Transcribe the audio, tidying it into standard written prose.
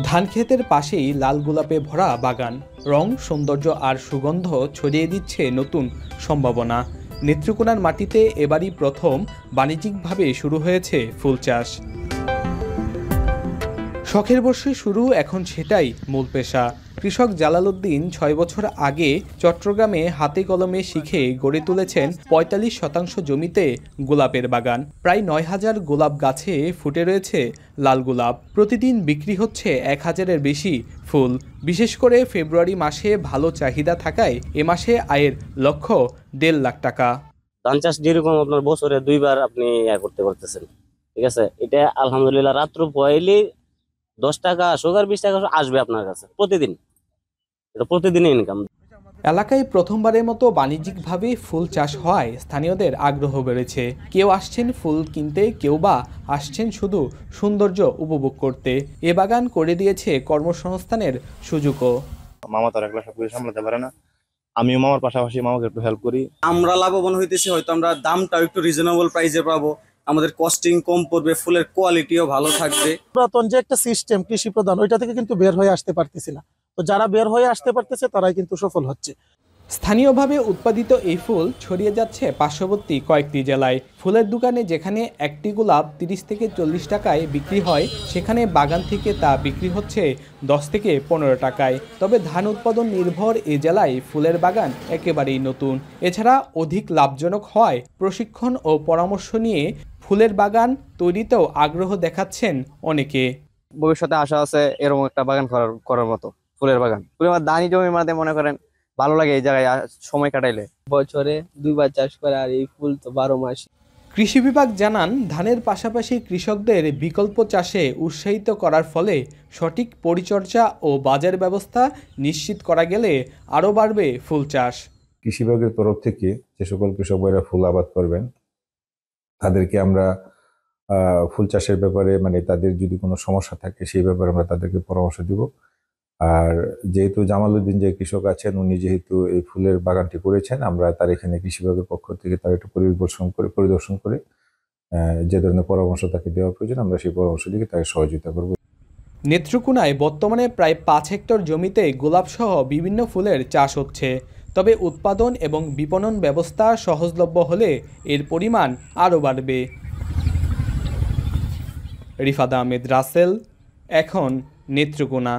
ধানক্ষেতের পাশেই লাল গোলাপে ভরা বাগান, রং, সৌন্দর্য আর সুগন্ধ ছড়িয়ে দিচ্ছে নতুন সম্ভাবনা। নেত্রকোনার মাটিতে এবারই প্রথম বাণিজ্যিকভাবে শুরু হয়েছে ফুল চাষ। শখের বর্ষে শুরু, এখন সেটাই মূল পেশা। কৃষক জালালউদ্দিন ৬ বছর আগে চট্টগ্রামে হাতে কলমে শিখে গড়ে তুলেছেন ৪৫% জমিতে গোলাপের বাগান। প্রায় ৯,০০০ গোলাপ গাছে ফুটে রয়েছে লাল গোলাপ। প্রতিদিন বিক্রি হচ্ছে ১,০০০-এর বেশি ফুল। বিশেষ করে ফেব্রুয়ারি মাসে ভালো চাহিদা থাকায় এ মাসে আয়ের লক্ষ্য ১.৫ লাখ টাকা। ধান চাষ যেরকম আপনার বছরে ২ বার আপনি করতে পারতেছেন, ঠিক আছে। এটা আলহামদুলিল্লাহ রাত্র পয়লি 10 টাকা আসুক আর 20 টাকা আসবে আপনার কাছে প্রতিদিন। এটা প্রতিদিনই ইনকাম। এলাকায় প্রথমবারের মতো বাণিজ্যিকভাবে ফুল চাষ হওয়ায় স্থানীয়দের আগ্রহ বেড়েছে। কেউ আসছেন ফুল কিনতে, কেউ বা আসছেন শুধু সৌন্দর্য উপভোগ করতে। এ বাগান করে দিয়েছে কর্মসংস্থানের সুযোগও। মামা তো একলা সবকিছু সামলাতে পারে না, আমিও মামার পাশাপাশি মামাকে একটু হেল্প করি। আমরা লাভবান হইতেছি, হয়তো আমরা দামটাও একটু রিজনেবল প্রাইসে পাবো, আমাদের কস্টিং কম পড়বে, ফুলের কোয়ালিটিও ভালো থাকবে। পুরাতন যে একটা সিস্টেম কৃষি প্রধান, ওইটা থেকে কিন্তু বের হয়ে আসতে পারতেছি না। তো যারা বের হয়ে আসতে পারতেছে তারাই কিন্তু সফল হচ্ছে। স্থানীয়ভাবে উৎপাদিত এই ফুল ছড়িয়ে যাচ্ছে পার্শ্ববর্তী কয়েকটি জেলায়। ফুলের দোকানে যেখানে একটি গোলাপ ৩০ থেকে ৪০ টাকায় বিক্রি হয়, সেখানে বাগান থেকে তা বিক্রি হচ্ছে ১০ থেকে ১৫ টাকায়। তবে ধান উৎপাদন নির্ভর এ জেলায় ফুলের বাগান একেবারেই নতুন। এছাড়া অধিক লাভজনক হওয়ায় প্রশিক্ষণ ও পরামর্শ নিয়ে ফুলের বাগান তৈরিতেও আগ্রহ দেখাচ্ছেন অনেকে। ভবিষ্যতে আশা আছে এরকম একটা বাগান করার মতো ফুলের বাগান। আমার ধানি জমির মধ্যে মনে করেন ভালো লাগে এই জায়গায় সময় কাটাইলে। বছরে 2 বার চাষ করে, আর এই ফুল তো 12 মাস। কৃষি বিভাগ জানান, ধানের পাশাপাশি কৃষকদের বিকল্প চাষে উৎসাহিত করার ফলে সঠিক পরিচর্যা ও বাজার ব্যবস্থা নিশ্চিত করা গেলে আরও বাড়বে ফুল চাষ। কৃষি বিভাগের তরফ থেকে যে সকল কৃষক ভাইরা ফুল আবাদ করবেন তাদেরকে আমরা ফুল চাষের ব্যাপারে তাদের যদি কোনো সমস্যা থাকে সেই ব্যাপারে আমরা তাদেরকে পরামর্শ দিব। আর যেহেতু জামালউদ্দিন যে কৃষক আছেন, উনি যেহেতু এই ফুলের বাগানটি করেছেন, আমরা তার এখানে কৃষি বিভাগের পক্ষ থেকে তার একটু পরিদর্শন করে যে ধরনের পরামর্শ তাকে দেওয়া প্রয়োজন আমরা সেই পরামর্শ দিকে তাকে সহযোগিতা করব। নেত্রকোনায় বর্তমানে প্রায় ৫ হেক্টর জমিতে গোলাপসহ বিভিন্ন ফুলের চাষ হচ্ছে। তবে উৎপাদন এবং বিপণন ব্যবস্থা সহজলভ্য হলে এর পরিমাণ আরও বাড়বে। রিফাত আহমেদ রাসেল, এখন নেত্রকোনা।